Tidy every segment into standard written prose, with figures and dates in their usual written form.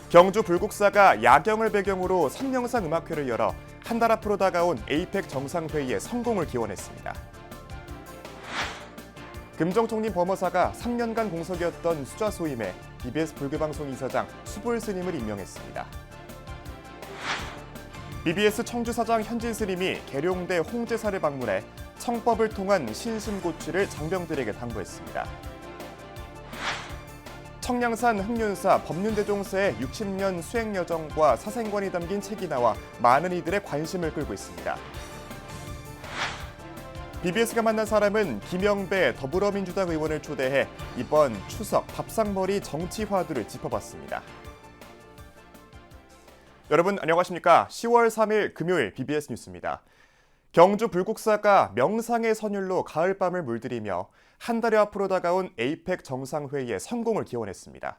경주 불국사가 야경을 배경으로 선명상 음악회를 열어 한 달 앞으로 다가온 에이펙 정상회의에 성공을 기원했습니다. 금정총리 범어사가 3년간 공석이었던 수좌 소임에 BBS 불교방송 이사장 수불 스님을 임명했습니다. BBS 청주사장 현진 스님이 계룡대 홍제사를 방문해 청법을 통한 신심고취를 장병들에게 당부했습니다. 청량산 흑륜사 법륜대종사의 60년 수행여정과 사생관이 담긴 책이 나와 많은 이들의 관심을 끌고 있습니다. BBS가 만난 사람은 김영배 더불어민주당 의원을 초대해 이번 추석 밥상머리 정치 화두를 짚어봤습니다. 여러분 안녕하십니까? 10월 3일 금요일 BBS 뉴스입니다. 경주 불국사가 명상의 선율로 가을밤을 물들이며 한 달여 앞으로 다가온 에이펙 정상회의에 성공을 기원했습니다.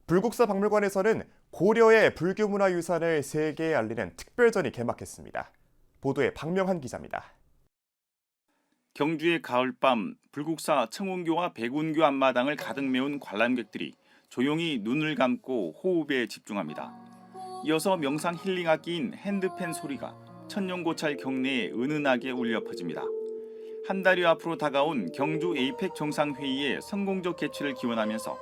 불국사 박물관에서는 고려의 불교문화유산을 세계에 알리는 특별전이 개막했습니다. 보도에 박명한 기자입니다. 경주의 가을밤, 불국사 청운교와 백운교 앞마당을 가득 메운 관람객들이 조용히 눈을 감고 호흡에 집중합니다. 이어서 명상 힐링 악기인 핸드팬 소리가 천년고찰 경내에 은은하게 울려 퍼집니다. 한 달여 앞으로 다가온 경주 에이펙 정상회의의 성공적 개최를 기원하면서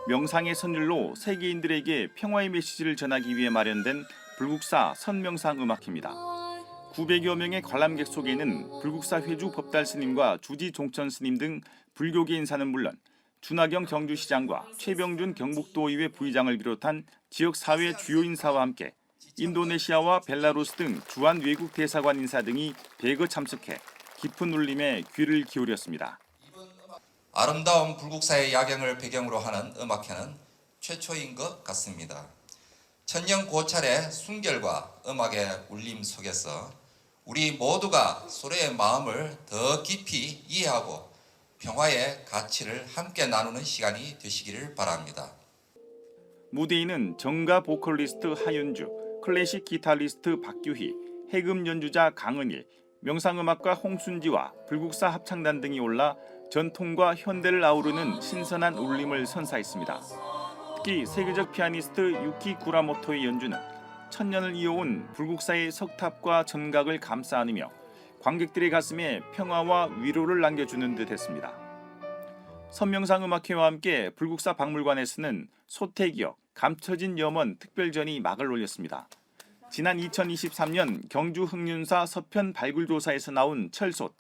명상의 선율로 세계인들에게 평화의 메시지를 전하기 위해 마련된 불국사 선명상 음악회입니다. 900여 명의 관람객 속에는 불국사 회주 법달 스님과 주지 종천 스님 등 불교계 인사는 물론 준하경 경주시장과 최병준 경북도의회 부의장을 비롯한 지역 사회 주요 인사와 함께 인도네시아와 벨라루스 등 주한 외국 대사관 인사 등이 배거 참석해 깊은 울림에 귀를 기울였습니다. 아름다운 불국사의 야경을 배경으로 하는 음악회는 최초인 것 같습니다. 천년 고찰의 순결과 음악의 울림 속에서 우리 모두가 서로의 마음을 더 깊이 이해하고 평화의 가치를 함께 나누는 시간이 되시기를 바랍니다. 무대에는 정가 보컬리스트 하윤주, 클래식 기타리스트 박규희, 해금 연주자 강은일, 명상음악가 홍순지와 불국사 합창단 등이 올라 전통과 현대를 아우르는 신선한 울림을 선사했습니다. 특히 세계적 피아니스트 유키 구라모토의 연주는 천년을 이어온 불국사의 석탑과 전각을 감싸 안으며 관객들의 가슴에 평화와 위로를 남겨주는 듯했습니다. 선명상 음악회와 함께 불국사 박물관에서는 소태기역, 감춰진 염원 특별전이 막을 올렸습니다. 지난 2023년 경주 흑륜사 서편 발굴조사에서 나온 철솥,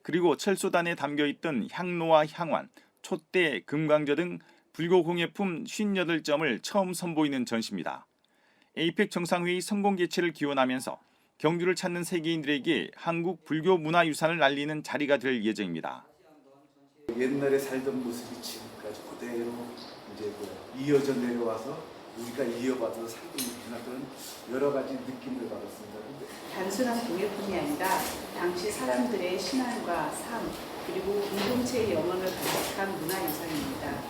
그리고 철솥 안에 담겨있던 향로와 향환, 촛대, 금강저 등 불교 공예품 58점을 처음 선보이는 전시입니다. 에이펙 정상회의 성공 개최를 기원하면서 경주를 찾는 세계인들에게 한국 불교 문화유산을 알리는 자리가 될 예정입니다. 옛날에 살던 모습이 지금까지 그대로 이제 이어져 내려와서 우리가 이어받아서 살고 있구나 그런 여러 가지 느낌을 받았습니다. 단순한 공예품이 아니라 당시 사람들의 신앙과 삶 그리고 공동체의 영혼을 간직한 문화유산입니다.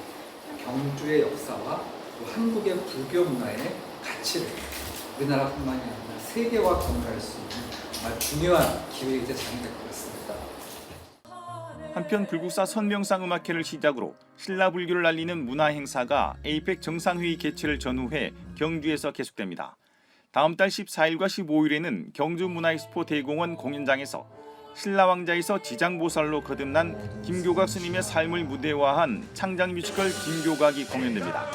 경주의 역사와 또 한국의 불교 문화의 가치를 우리나라뿐만이 아니라 세계화 공유할 수 있는 정말 중요한 기회의 장이 될 것 같습니다. 한편 불국사 선명상 음악회를 시작으로 신라 불교를 알리는 문화 행사가 에이펙 정상회의 개최를 전후해 경주에서 계속됩니다. 다음 달 14일과 15일에는 경주문화엑스포 대공원 공연장에서 신라 왕자에서 지장보살로 거듭난 김교각 스님의 삶을 무대화한 창작 뮤지컬 김교각이 공연됩니다.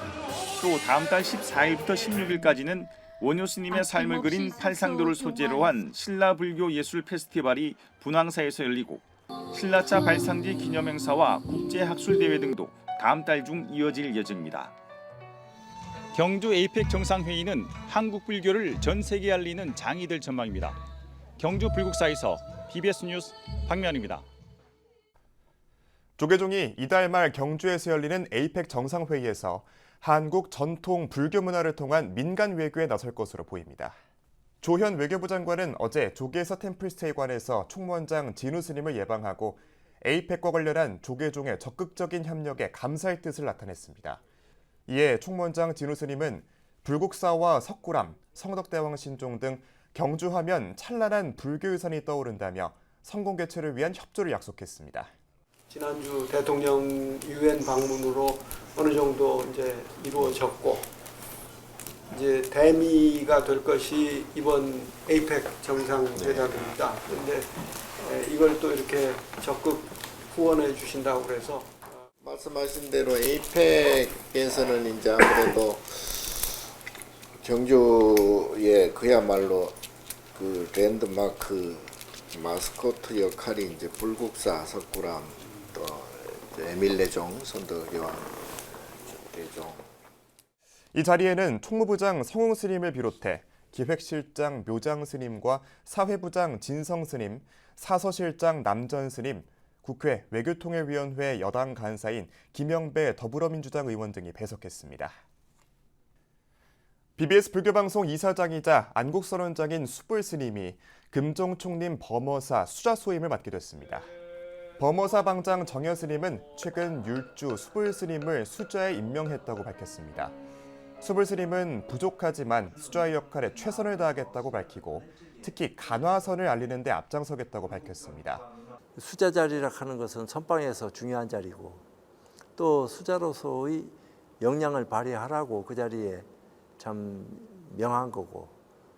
또 다음 달 14일부터 16일까지는 원효 스님의 삶을 그린 팔상도를 소재로 한 신라 불교 예술 페스티벌이 분황사에서 열리고 신라차 발상지 기념행사와 국제학술대회 등도 다음 달 중 이어질 예정입니다. 경주 에이펙 정상회의는 한국 불교를 전 세계에 알리는 장이 될 전망입니다. 경주 불국사에서 BBS 뉴스 박면입니다. 조계종이 이달 말 경주에서 열리는 에이펙 정상회의에서 한국 전통 불교 문화를 통한 민간 외교에 나설 것으로 보입니다. 조현 외교부 장관은 어제 조계서 템플스테이관에서 총무원장 진우 스님을 예방하고 에이펙과 관련한 조계종의 적극적인 협력에 감사의 뜻을 나타냈습니다. 이에 총무원장 진우 스님은 불국사와 석굴암, 성덕대왕 신종 등 경주하면 찬란한 불교유산이 떠오른다며 성공 개최를 위한 협조를 약속했습니다. 지난주 대통령 유엔 방문으로 어느 정도 이제 이루어졌고 이제 대미가 될 것이 이번 에이펙 정상회담입니다. 그런데 이걸 또 이렇게 적극 후원해 주신다고 그래서 말씀하신 대로 에이펙에서는 이제 아무래도 경주의 그야말로 그 랜드마크 마스코트 역할이 이제 불국사 석굴암 또 에밀레종 선덕여왕 대종. 이 자리에는 총무부장 성웅 스님을 비롯해 기획실장 묘장 스님과 사회부장 진성 스님, 사서실장 남전 스님, 국회 외교통일위원회 여당 간사인 김영배 더불어민주당 의원 등이 배석했습니다. BBS 불교방송 이사장이자 안국선원장인 수불 스님이 금종총림 범어사 수자 소임을 맡게 됐습니다. 범어사 방장 정여 스님은 최근 율주 수불 스님을 수자에 임명했다고 밝혔습니다. 수불 스님은 부족하지만 수자의 역할에 최선을 다하겠다고 밝히고 특히 간화선을 알리는 데 앞장서겠다고 밝혔습니다. 수자 자리라 하는 것은 선방에서 중요한 자리고 또 수자로서의 역량을 발휘하라고 그 자리에 참 명한 거고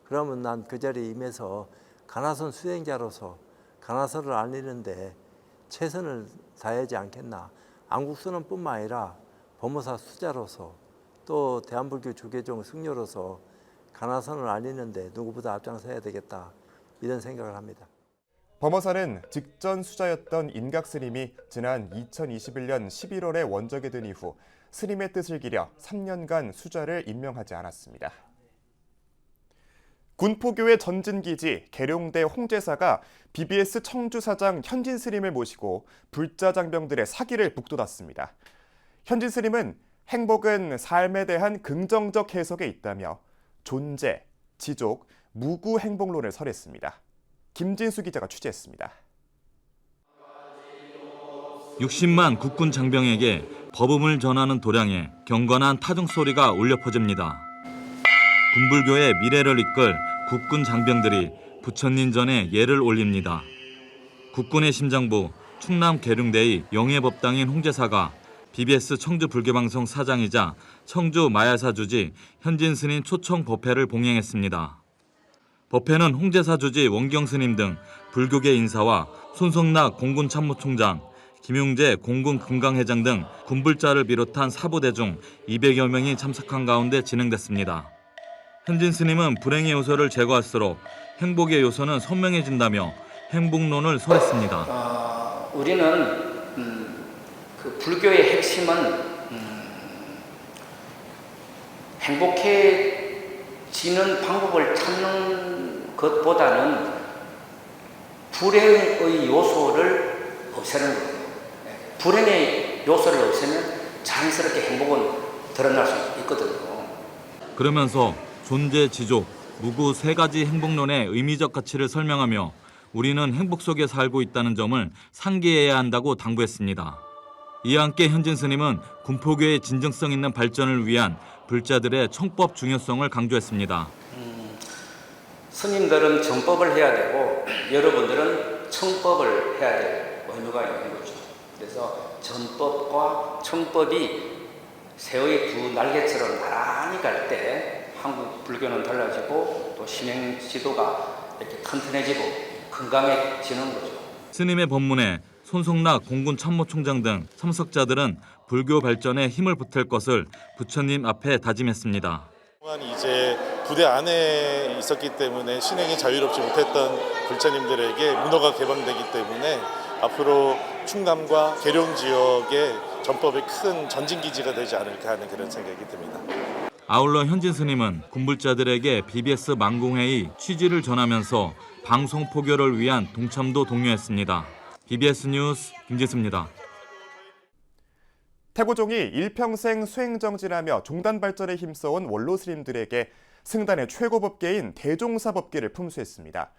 그러면 난 그 자리에 임해서 간화선 수행자로서 간화선을 알리는데 최선을 다하지 않겠나. 안국선원뿐만 아니라 범어사 수자로서 또 대한불교 조계종 승려로서 간화선을 알리는데 누구보다 앞장서야 되겠다 이런 생각을 합니다. 범어사는 직전 수자였던 인각 스님이 지난 2021년 11월에 원적에 든 이후 스님의 뜻을 기려 3년간 수자를 임명하지 않았습니다. 군포교회 전진기지 계룡대 홍제사가 BBS 청주사장 현진 스님을 모시고 불자 장병들의 사기를 북돋았습니다. 현진 스님은 행복은 삶에 대한 긍정적 해석에 있다며 존재, 지족, 무구 행복론을 설했습니다. 김진수 기자가 취재했습니다. 60만 국군 장병에게 법음을 전하는 도량에 경건한 타종 소리가 울려 퍼집니다. 군불교의 미래를 이끌 국군 장병들이 부처님 전에 예를 올립니다. 국군의 심장부 충남 계룡대의 영예법당인 홍제사가 BBS 청주 불교방송 사장이자 청주 마야사 주지 현진 스님 초청 법회를 봉행했습니다. 법회는 홍제사 주지 원경 스님 등 불교계 인사와 손성락 공군 참모총장, 김용재 공군 금강회장 등 군불자를 비롯한 사부대중 200여 명이 참석한 가운데 진행됐습니다. 현진 스님은 불행의 요소를 제거할수록 행복의 요소는 선명해진다며 행복론을 설했습니다. 우리는 그 불교의 핵심은 행복해지는 방법을 찾는 것보다는 불행의 요소를 없애는 거예요. 불행의 요소를 없애면 자연스럽게 행복은 드러날 수 있거든요. 그러면서 존재, 지족, 무구 세 가지 행복론의 의미적 가치를 설명하며 우리는 행복 속에 살고 있다는 점을 상기해야 한다고 당부했습니다. 이와 함께 현진 스님은 군포교의 진정성 있는 발전을 위한 불자들의 청법 중요성을 강조했습니다. 스님들은 정법을 해야 되고 여러분들은 청법을 해야 될 의무가 있는 거죠. 그래서 전법과 청법이 새의 두 날개처럼 나란히 갈 때 한국 불교는 달라지고 또 신행 지도가 이렇게 튼튼해지고 건강해지는 거죠. 스님의 법문에 손성락 공군 참모총장 등 참석자들은 불교 발전에 힘을 보탤 것을 부처님 앞에 다짐했습니다. 그동안 이제 부대 안에 있었기 때문에 신행이 자유롭지 못했던 불자님들에게 문호가 개방되기 때문에 앞으로 충남과 계룡 지역의 전법의 큰 전진기지가 되지 않을까 하는 그런 생각이 듭니다. 아울러 현진 스님은 군불자들에게 BBS 만공회의 취지를 전하면서 방송 포교를 위한 동참도 독려했습니다. BBS 뉴스 김진수입니다. 태고종이 일평생 수행정진하며 종단 발전에 힘써온 원로 스님들에게 승단의 최고 법계인 대종사 법계를 품수했습니다.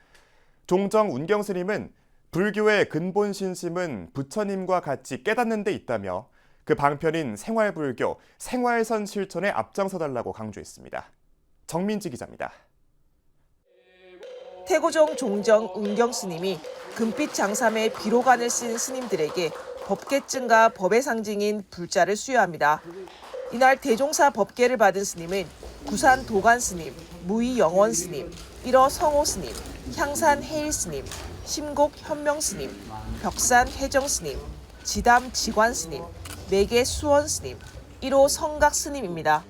종정 운경 스님은 불교의 근본 신심은 부처님과 같이 깨닫는 데 있다며 그 방편인 생활불교, 생활선 실천에 앞장서달라고 강조했습니다. 정민지 기자입니다. 태고종 종정 운경 스님이 금빛 장삼의 비로간을 쓴 스님들에게 법계증과 법의 상징인 불자를 수여합니다. 이날 대종사 법계를 받은 스님은 구산 도간 스님, 무의 영원 스님, 일어 성호 스님, 향산 해일 스님, 심곡 현명 스님, 벽산 해정 스님, 지담 지관 스님, 매개 수원 스님, 1호 성각 스님입니다.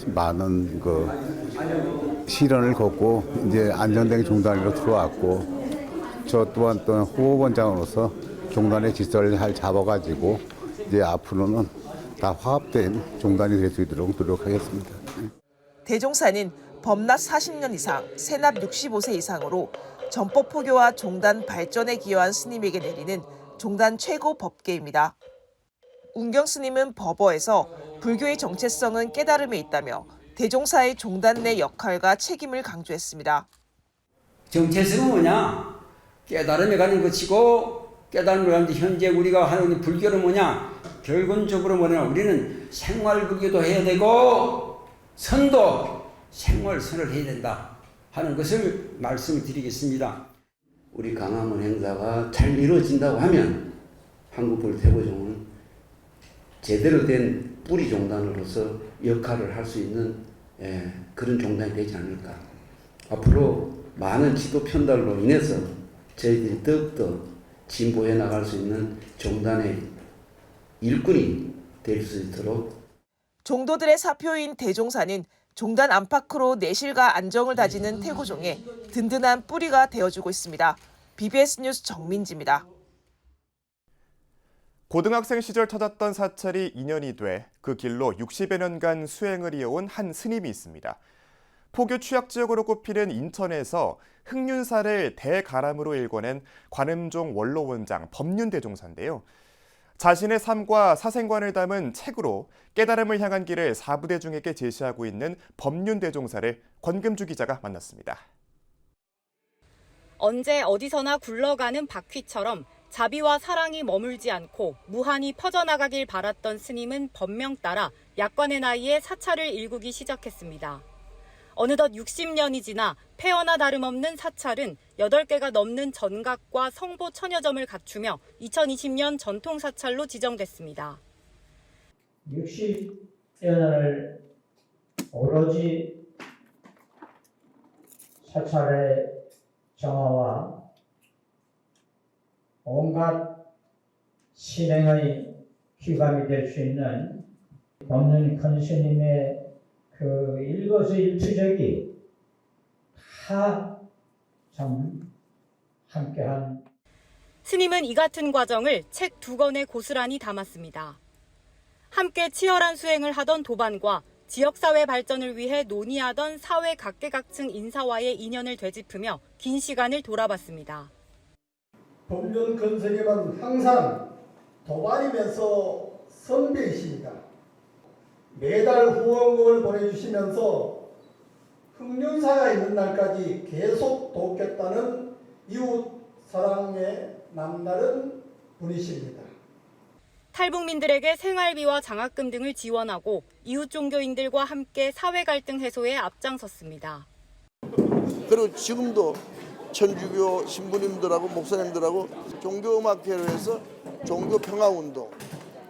많은 그 시련을 걷고 이제 안정된 종단으로 들어왔고, 저 또한 또 후보원장으로서 종단의 질서를 잘 잡아가지고 이제 앞으로는 다 화합된 종단이 될 수 있도록 노력하겠습니다. 대종사는 법납 40년 이상, 세납 65세 이상으로 전법 포교와 종단 발전에 기여한 스님에게 내리는 종단 최고 법계입니다. 운경 스님은 법어에서 불교의 정체성은 깨달음에 있다며 대종사의 종단 내 역할과 책임을 강조했습니다. 정체성은 뭐냐? 깨달음에 가는 것이고, 깨달음을 가는 현재 우리가 하는 불교는 뭐냐? 결론적으로 뭐냐? 우리는 생활불교도 해야 되고 선도 생활선을 해야 된다 하는 것을 말씀을 드리겠습니다. 우리 강화문 행사가 잘 이루어진다고 하면 한국불교대보종은 제대로 된 뿌리 종단으로서 역할을 할 수 있는 그런 종단이 되지 않을까. 앞으로 많은 지도 편달로 인해서 저희들이 더욱더 진보해 나갈 수 있는 종단의 일꾼이 될 수 있도록. 종도들의 사표인 대종사는 종단 안팎으로 내실과 안정을 다지는 태고종의 든든한 뿌리가 되어주고 있습니다. BBS 뉴스 정민지입니다. 고등학생 시절 찾았던 사찰이 인연이 돼 그 길로 60여 년간 수행을 이어온 한 스님이 있습니다. 포교 취약 지역으로 꼽히는 인천에서 흑륜사를 대가람으로 일궈낸 관음종 원로원장 법륜대종사인데요. 자신의 삶과 사생관을 담은 책으로 깨달음을 향한 길을 사부대중에게 제시하고 있는 법륜대종사를 권금주 기자가 만났습니다. 언제 어디서나 굴러가는 바퀴처럼 자비와 사랑이 머물지 않고 무한히 퍼져나가길 바랐던 스님은 법명 따라 약관의 나이에 사찰을 일구기 시작했습니다. 어느덧 60년이 지나 폐허나 다름없는 사찰은 8개가 넘는 전각과 성보 천여점을 갖추며 2020년 전통사찰로 지정됐습니다. 60여 년을 오로지 사찰의 정화와 온갖 신행의 귀감이 될 수 있는 법륜 큰 스님의 그 일거수일투족이 다 참 함께한. 스님은 이 같은 과정을 책 2권에 고스란히 담았습니다. 함께 치열한 수행을 하던 도반과 지역사회 발전을 위해 논의하던 사회 각계각층 인사와의 인연을 되짚으며 긴 시간을 돌아봤습니다. 법륜 근스님은 항상 도반이면서 선배이십니다. 매달 후원금을 보내주시면서 흑륜사가 있는 날까지 계속 돕겠다는 이웃 사랑의 남다른 분이십니다. 탈북민들에게 생활비와 장학금 등을 지원하고 이웃 종교인들과 함께 사회 갈등 해소에 앞장섰습니다. 그리고 지금도 천주교 신부님들하고 목사님들하고 종교음악회를 해서 종교평화운동,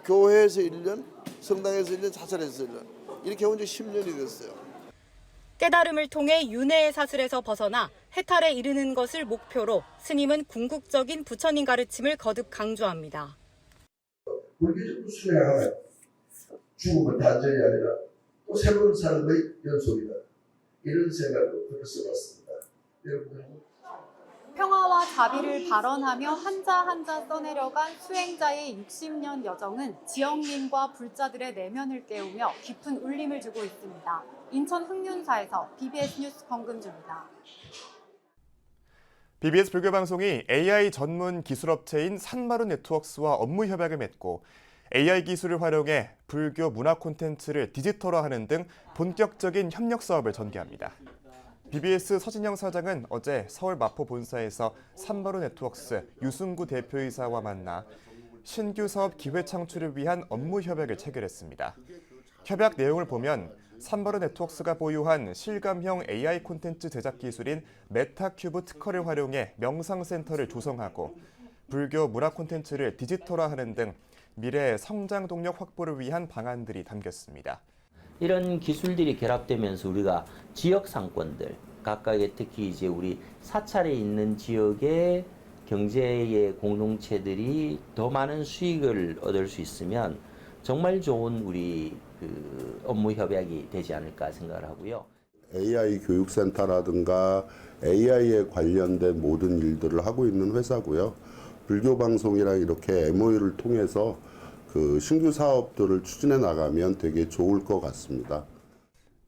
교회에서 1년, 성당에서 1년, 사찰에서 1년 이렇게 온 지 10년이 됐어요. 깨달음을 통해 윤회의 사슬에서 벗어나 해탈에 이르는 것을 목표로 스님은 궁극적인 부처님 가르침을 거듭 강조합니다. 불교적 수행하면 죽음은 단전이 아니라 또 새로운 삶의 연속이다. 이런 생각도 그렇게 써봤습니다. 여러분. 평화와 자비를 발언하며 한자 한자 써내려간 수행자의 60년 여정은 지역민과 불자들의 내면을 깨우며 깊은 울림을 주고 있습니다. 인천 흑륜사에서 BBS 뉴스 권금주입니다. BBS 불교방송이 AI 전문 기술업체인 산마루 네트워크스와 업무 협약을 맺고 AI 기술을 활용해 불교 문화 콘텐츠를 디지털화하는 등 본격적인 협력 사업을 전개합니다. BBS 서진영 사장은 어제 서울 마포 본사에서 산마루 네트워크스 유승구 대표이사와 만나 신규 사업 기회 창출을 위한 업무 협약을 체결했습니다. 협약 내용을 보면 산마루 네트워크스가 보유한 실감형 AI 콘텐츠 제작 기술인 메타큐브 특허를 활용해 명상센터를 조성하고 불교 문화 콘텐츠를 디지털화하는 등 미래 성장 동력 확보를 위한 방안들이 담겼습니다. 이런 기술들이 결합되면서 우리가 지역 상권들 각각의 특히 이제 우리 사찰에 있는 지역의 경제의 공동체들이 더 많은 수익을 얻을 수 있으면 정말 좋은 우리 그 업무 협약이 되지 않을까 생각을 하고요. AI 교육센터라든가 AI에 관련된 모든 일들을 하고 있는 회사고요. 불교방송이랑 이렇게 MOU를 통해서 그 신규 사업들을 추진해 나가면 되게 좋을 것 같습니다.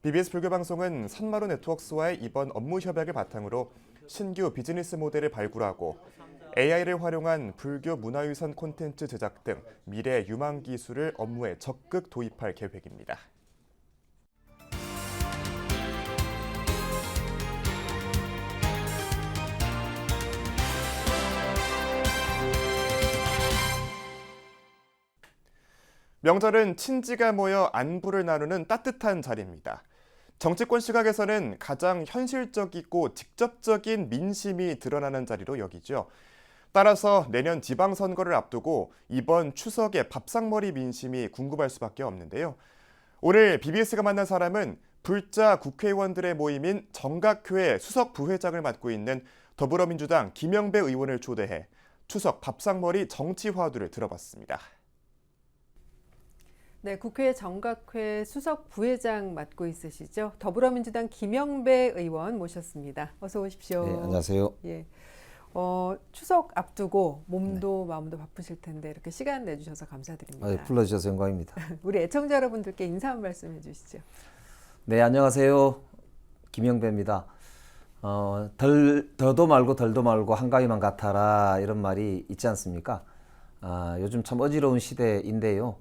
BBS 불교방송은 산마루 네트워크스와의 이번 업무 협약을 바탕으로 신규 비즈니스 모델을 발굴하고 AI를 활용한 불교 문화유산 콘텐츠 제작 등 미래 유망 기술을 업무에 적극 도입할 계획입니다. 명절은 친지가 모여 안부를 나누는 따뜻한 자리입니다. 정치권 시각에서는 가장 현실적이고 직접적인 민심이 드러나는 자리로 여기죠. 따라서 내년 지방선거를 앞두고 이번 추석의 밥상머리 민심이 궁금할 수밖에 없는데요. 오늘 BBS가 만난 사람은 불자 국회의원들의 모임인 정각회 수석 부회장을 맡고 있는 더불어민주당 김영배 의원을 초대해 추석 밥상머리 정치 화두를 들어봤습니다. 네, 국회 정각회 수석 부회장 맡고 있으시죠. 더불어민주당 김영배 의원 모셨습니다. 어서 오십시오. 네, 안녕하세요. 예. 추석 앞두고 몸도 마음도 바쁘실 텐데 이렇게 시간 내주셔서 감사드립니다. 불러주셔서 영광입니다. 우리 애청자 여러분들께 인사 한 말씀 해주시죠. 네, 안녕하세요. 김영배입니다. 더도 말고 덜도 말고 한가위만 같아라 이런 말이 있지 않습니까? 요즘 참 어지러운 시대인데요.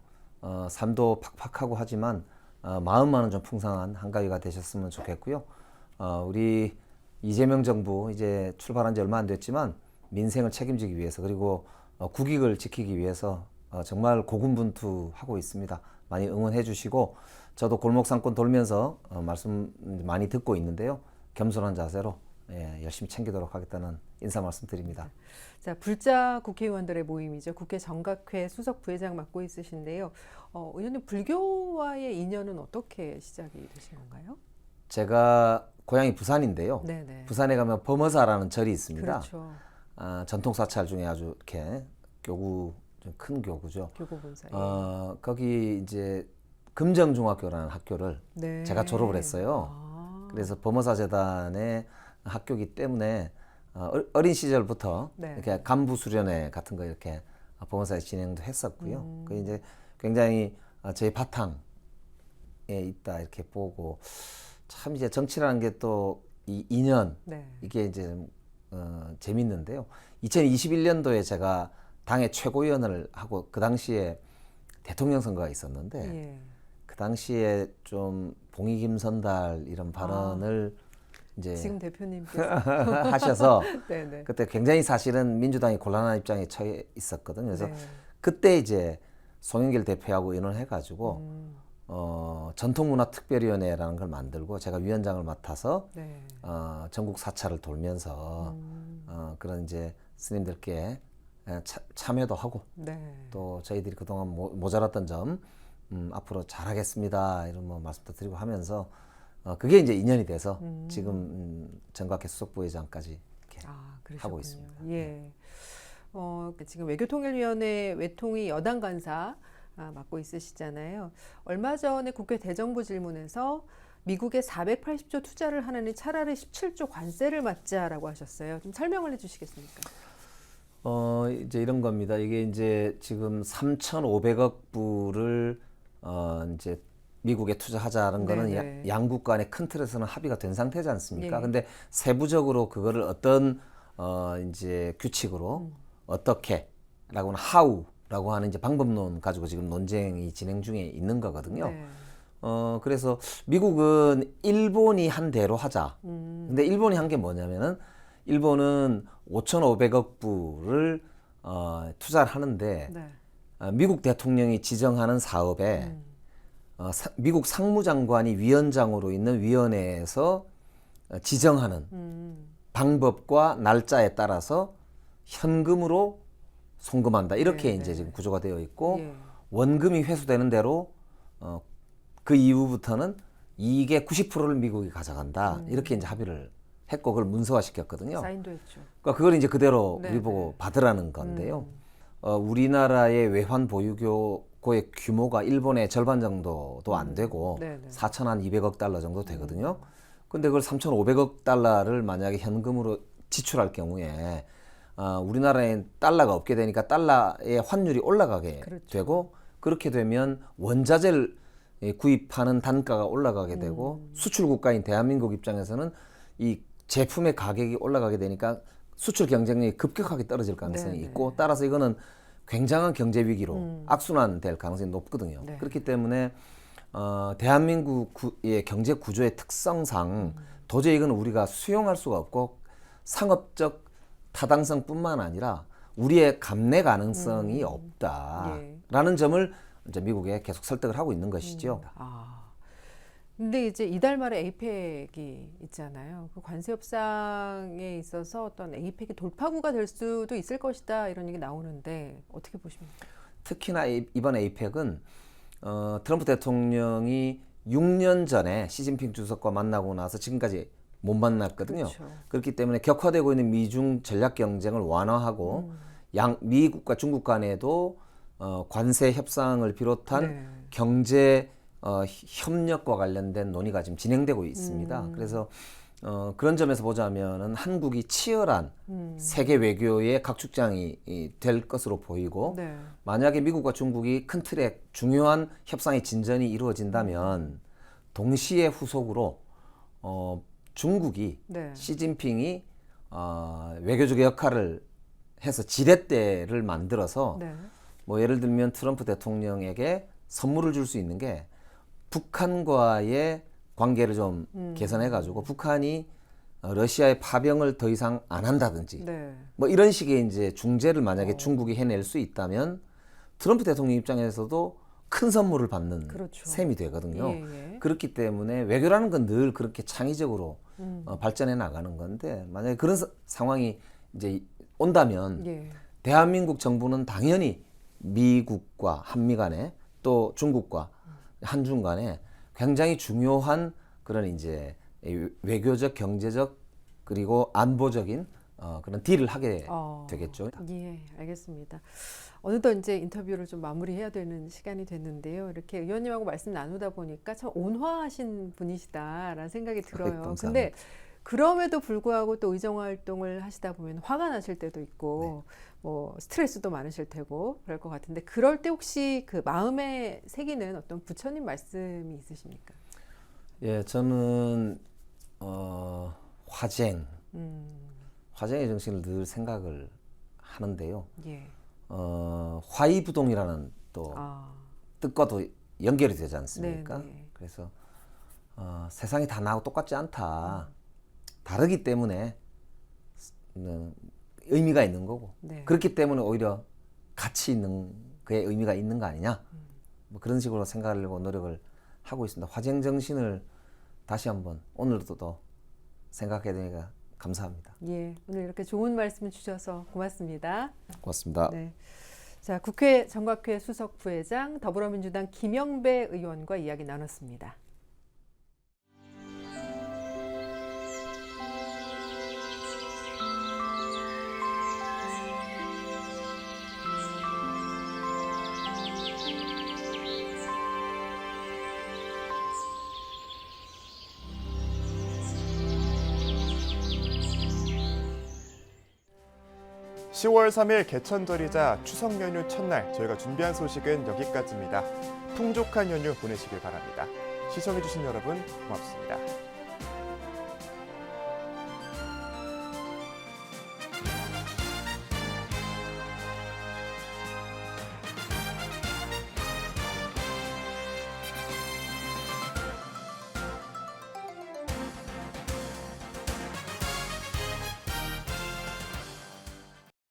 삶도 팍팍하고 하지만 마음만은 좀 풍성한 한가위가 되셨으면 좋겠고요. 우리 이재명 정부 이제 출발한 지 얼마 안 됐지만 민생을 책임지기 위해서 그리고 국익을 지키기 위해서 정말 고군분투하고 있습니다. 많이 응원해 주시고 저도 골목상권 돌면서 말씀 많이 듣고 있는데요. 겸손한 자세로 열심히 챙기도록 하겠다는 인사 말씀드립니다. 자, 불자 국회의원들의 모임이죠. 국회 정각회 수석 부회장 맡고 있으신데요. 의원님 불교와의 인연은 어떻게 시작이 되신 건가요? 제가 고향이 부산인데요. 네네. 부산에 가면 범어사라는 절이 있습니다. 그렇죠. 전통 사찰 중에 아주 이렇게 교구 좀 큰 교구죠. 교구 본사. 거기 이제 금정중학교라는 학교를 네. 제가 졸업을 했어요. 그래서 범어사 재단의 학교이기 때문에 어린 시절부터 네. 이렇게 간부 수련회 같은 거 이렇게 범어사에 진행도 했었고요. 그 이제 굉장히 제 바탕에 있다 이렇게 보고 참 이제 정치라는 게 또 이 인연 네. 이게 이제 재밌는데요. 2021년도에 제가 당의 최고위원을 하고 그 당시에 대통령 선거가 있었는데 예. 그 당시에 좀 봉이김선달 이런 발언을 이제 지금 대표님께서 하셔서 네네. 그때 굉장히 사실은 민주당이 곤란한 입장에 처해 있었거든요. 그래서 네. 그때 이제 송영길 대표하고 의논해가지고 전통문화특별위원회라는 걸 만들고 제가 위원장을 맡아서 네. 전국 사찰을 돌면서 그런 이제 스님들께 참여도 하고 네. 또 저희들이 그동안 모자랐던 점 앞으로 잘하겠습니다 이런 뭐 말씀도 드리고 하면서 그게 이제 인연이 돼서 지금 정각회 수석부회장까지 이렇게 하고 있습니다. 예. 지금 외교통일위원회 외통위 여당 간사 맡고 있으시잖아요. 얼마 전에 국회 대정부 질문에서 미국에 480조 투자를 하느니 차라리 17조 관세를 맞자라고 하셨어요. 좀 설명을 해주시겠습니까? 이제 이런 겁니다. 이게 이제 지금 3,500억 불을 이제 미국에 투자하자는 거는 양국 간의 큰 틀에서는 합의가 된 상태지 않습니까? 근데 세부적으로 그거를 어떤 이제 규칙으로 어떻게라고 하는 how라고 하는 이제 방법론 가지고 지금 논쟁이 진행 중에 있는 거거든요. 그래서 미국은 일본이 한 대로 하자. 근데 일본이 한 게 뭐냐면은 일본은 5,500억 불을 투자를 하는데 미국 대통령이 지정하는 사업에 미국 상무장관이 위원장으로 있는 위원회에서 지정하는 방법과 날짜에 따라서 현금으로 송금한다. 이렇게 이제 지금 구조가 되어 있고 원금이 회수되는 대로 그 이후부터는 이익의 90%를 미국이 가져간다. 이렇게 이제 합의를 했고 그걸 문서화시켰거든요. 사인도 했죠. 그러니까 그걸 이제 그대로 네, 우리 보고 받으라는 건데요. 우리나라의 외환 보유고의 규모가 일본의 절반 정도도 안 되고 4,200억 달러 정도 되거든요. 근데 그걸 3,500억 달러를 만약에 현금으로 지출할 경우에 우리나라에 달러가 없게 되니까 달러의 환율이 올라가게 되고 그렇게 되면 원자재를 구입하는 단가가 올라가게 되고 수출 국가인 대한민국 입장에서는 이 제품의 가격이 올라가게 되니까 수출 경쟁력이 급격하게 떨어질 가능성이 있고 따라서 이거는 굉장한 경제 위기로 악순환될 가능성이 높거든요. 그렇기 때문에 대한민국의 경제 구조의 특성상 도저히 이건 우리가 수용할 수가 없고 상업적 타당성뿐만 아니라 우리의 감내 가능성이 없다라는 점을 이제 미국에 계속 설득을 하고 있는 것이죠. 근데 이제 이달 말에 에이펙이 있잖아요. 그 관세 협상에 있어서 어떤 에이펙이 돌파구가 될 수도 있을 것이다 이런 얘기 나오는데 어떻게 보십니까? 특히나 이번 에이펙은 트럼프 대통령이 6년 전에 시진핑 주석과 만나고 나서 지금까지 못 만났거든요. 그렇기 때문에 격화되고 있는 미중 전략 경쟁을 완화하고 미국과 중국 간에도 관세 협상을 비롯한 경제 협력과 관련된 논의가 지금 진행되고 있습니다. 그래서 그런 점에서 보자면은 한국이 치열한 세계 외교의 각축장이 될 것으로 보이고 만약에 미국과 중국이 큰 틀의 중요한 협상의 진전이 이루어진다면 동시에 후속으로 중국이 시진핑이 외교적 역할을 해서 지렛대를 만들어서 뭐 예를 들면 트럼프 대통령에게 선물을 줄 수 있는 게 북한과의 관계를 좀 개선해가지고 북한이 러시아의 파병을 더 이상 안 한다든지 뭐 이런 식의 이제 중재를 만약에 중국이 해낼 수 있다면 트럼프 대통령 입장에서도 큰 선물을 받는 셈이 되거든요. 그렇기 때문에 외교라는 건 늘 그렇게 창의적으로 발전해 나가는 건데 만약에 그런 상황이 이제 온다면 대한민국 정부는 당연히 미국과 한미 간에 또 중국과 한중 간에 굉장히 중요한 그런 이제 외교적, 경제적 그리고 안보적인 그런 딜을 하게 되겠죠. 예, 알겠습니다. 어느덧 이제 인터뷰를 좀 마무리해야 되는 시간이 됐는데요. 이렇게 의원님하고 말씀 나누다 보니까 참 온화하신 분이시다라는 생각이 들어요. 근데 그럼에도 불구하고 또 의정 활동을 하시다 보면 화가 나실 때도 있고 뭐 스트레스도 많으실 테고 그럴 것 같은데 그럴 때 혹시 그 마음에 새기는 어떤 부처님 말씀이 있으십니까? 예, 저는 화쟁의 정신을 늘 생각을 하는데요. 화이부동이라는 또 뜻과도 연결이 되지 않습니까? 그래서 세상이 다 나하고 똑같지 않다. 다르기 때문에 의미가 있는 거고 그렇기 때문에 오히려 가치 있는 그의 의미가 있는 거 아니냐 뭐 그런 식으로 생각하려고 노력을 하고 있습니다. 화쟁 정신을 다시 한번 오늘도 더 생각해 되니까 감사합니다. 예, 오늘 이렇게 좋은 말씀 주셔서 고맙습니다. 고맙습니다. 자, 국회 정각회 수석 부회장 더불어민주당 김영배 의원과 이야기 나눴습니다. (10월 3일) 개천절이자 추석 연휴 첫날 저희가 준비한 소식은 여기까지입니다. 풍족한 연휴 보내시길 바랍니다. 시청해주신 여러분 고맙습니다.